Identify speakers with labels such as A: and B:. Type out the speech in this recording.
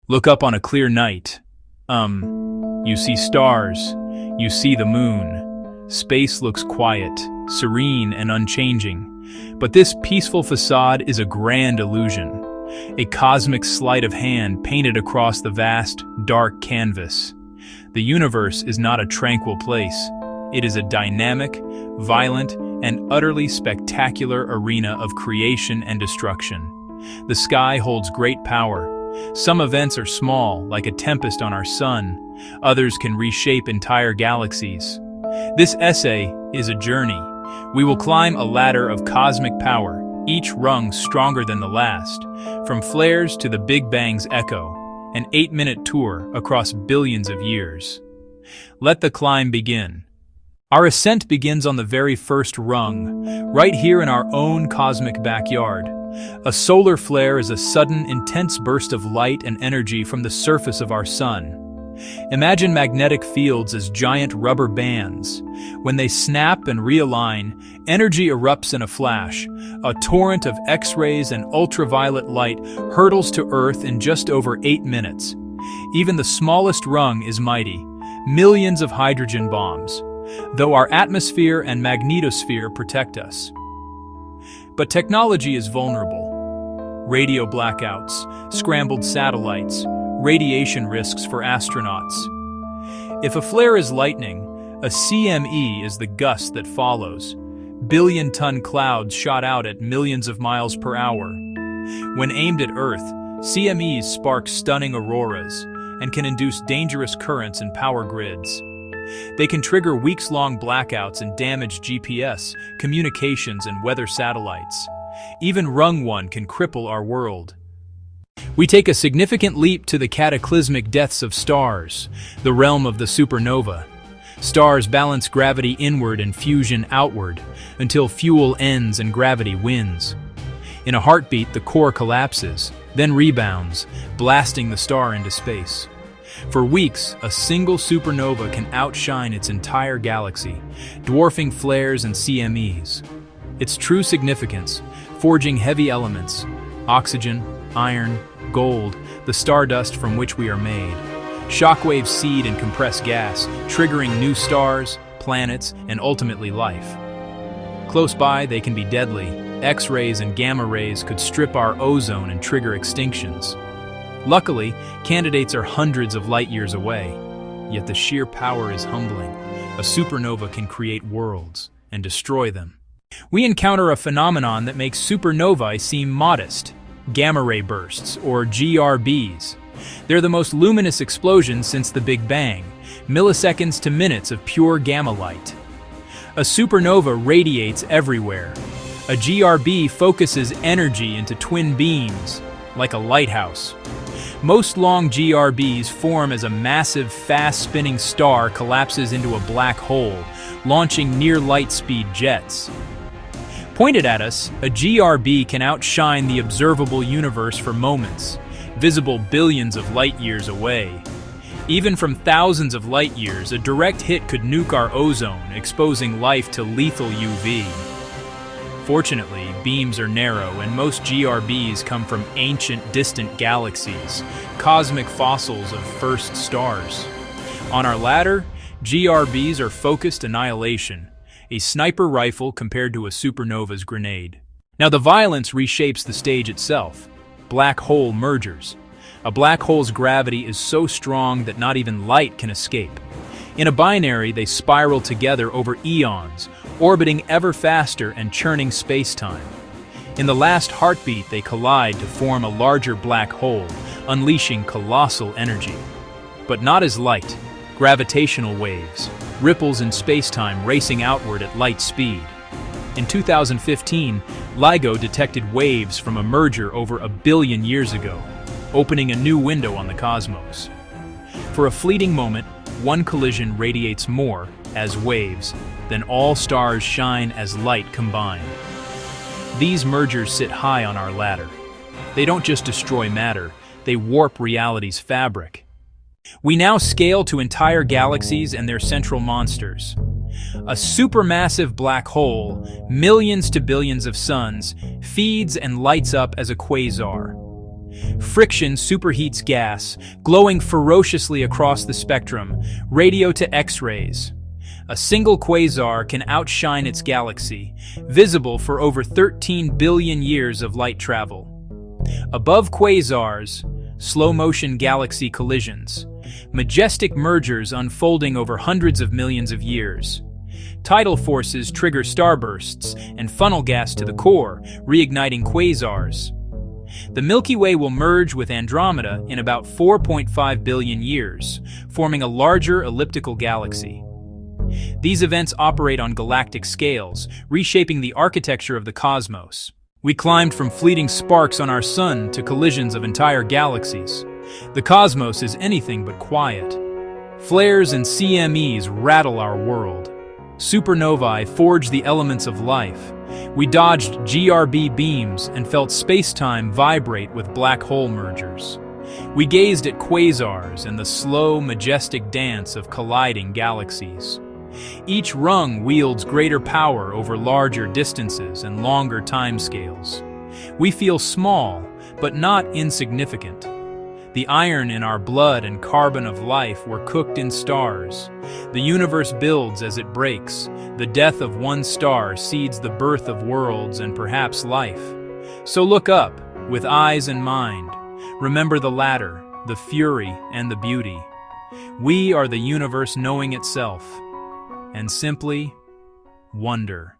A: Look up on a clear night. You see stars. You see the moon. Space looks quiet, serene, and unchanging. But this peaceful facade is a grand illusion, a cosmic sleight of hand painted across the vast, dark canvas. The universe is not a tranquil place. It is a dynamic, violent, and utterly spectacular arena of creation and destruction. The sky holds great power. Some events are small, like a tempest on our sun. Others can reshape entire galaxies. This essay is a journey. We will climb a ladder of cosmic power, each rung stronger than the last. From flares to the Big Bang's echo, an 8-minute tour across billions of years. Let the climb begin. Our ascent begins on the very first rung, right here in our own cosmic backyard. A solar flare is a sudden, intense burst of light and energy from the surface of our sun. Imagine magnetic fields as giant rubber bands. When they snap and realign, energy erupts in a flash. A torrent of X-rays and ultraviolet light hurtles to Earth in just over 8 minutes. Even the smallest rung is mighty. Millions of hydrogen bombs, though our atmosphere and magnetosphere protect us. But technology is vulnerable. Radio blackouts, scrambled satellites, radiation risks for astronauts. If a flare is lightning, a CME is the gust that follows. Billion-ton clouds shot out at millions of miles per hour. When aimed at Earth, CMEs spark stunning auroras and can induce dangerous currents in power grids. They can trigger weeks-long blackouts and damage GPS, communications, and weather satellites. Even rung one can cripple our world. We take a significant leap to the cataclysmic deaths of stars, the realm of the supernova. Stars balance gravity inward and fusion outward, until fuel ends and gravity wins. In a heartbeat, the core collapses, then rebounds, blasting the star into space. For weeks, a single supernova can outshine its entire galaxy, dwarfing flares and CMEs. Its true significance, forging heavy elements, oxygen, iron, gold, the stardust from which we are made. Shockwaves seed and compress gas, triggering new stars, planets, and ultimately life. Close by, they can be deadly. X-rays and gamma rays could strip our ozone and trigger extinctions. Luckily, candidates are hundreds of light years away, yet the sheer power is humbling. A supernova can create worlds and destroy them. We encounter a phenomenon that makes supernovae seem modest: gamma ray bursts, or GRBs. They're the most luminous explosions since the Big Bang, milliseconds to minutes of pure gamma light. A supernova radiates everywhere. A GRB focuses energy into twin beams, like a lighthouse. Most long GRBs form as a massive, fast-spinning star collapses into a black hole, launching near-light-speed jets. Pointed at us, a GRB can outshine the observable universe for moments, visible billions of light years away. Even from thousands of light years, a direct hit could nuke our ozone, exposing life to lethal UV. Fortunately, beams are narrow, and most GRBs come from ancient, distant galaxies, cosmic fossils of first stars. On our ladder, GRBs are focused annihilation, a sniper rifle compared to a supernova's grenade. Now the violence reshapes the stage itself. Black hole mergers. A black hole's gravity is so strong that not even light can escape. In a binary, they spiral together over eons, orbiting ever faster and churning space-time. In the last heartbeat, they collide to form a larger black hole, unleashing colossal energy. But not as light. Gravitational waves, ripples in space-time racing outward at light speed. In 2015, LIGO detected waves from a merger over 1 billion years ago, opening a new window on the cosmos. For a fleeting moment, one collision radiates more, as waves, than all stars shine as light combined. These mergers sit high on our ladder. They don't just destroy matter, they warp reality's fabric. We now scale to entire galaxies and their central monsters. A supermassive black hole, millions to billions of suns, feeds and lights up as a quasar. Friction superheats gas, glowing ferociously across the spectrum, radio to X-rays. A single quasar can outshine its galaxy, visible for over 13 billion years of light travel. Above quasars, slow-motion galaxy collisions, majestic mergers unfolding over hundreds of millions of years. Tidal forces trigger starbursts and funnel gas to the core, reigniting quasars. The Milky Way will merge with Andromeda in about 4.5 billion years, forming a larger elliptical galaxy. These events operate on galactic scales, reshaping the architecture of the cosmos. We climbed from fleeting sparks on our sun to collisions of entire galaxies. The cosmos is anything but quiet. Flares and CMEs rattle our world. Supernovae forge the elements of life. We dodged GRB beams and felt space-time vibrate with black hole mergers. We gazed at quasars and the slow, majestic dance of colliding galaxies. Each rung wields greater power over larger distances and longer timescales. We feel small, but not insignificant. The iron in our blood and carbon of life were cooked in stars. The universe builds as it breaks. The death of one star seeds the birth of worlds and perhaps life. So look up, with eyes and mind. Remember the ladder, the fury, and the beauty. We are the universe knowing itself. And simply wonder.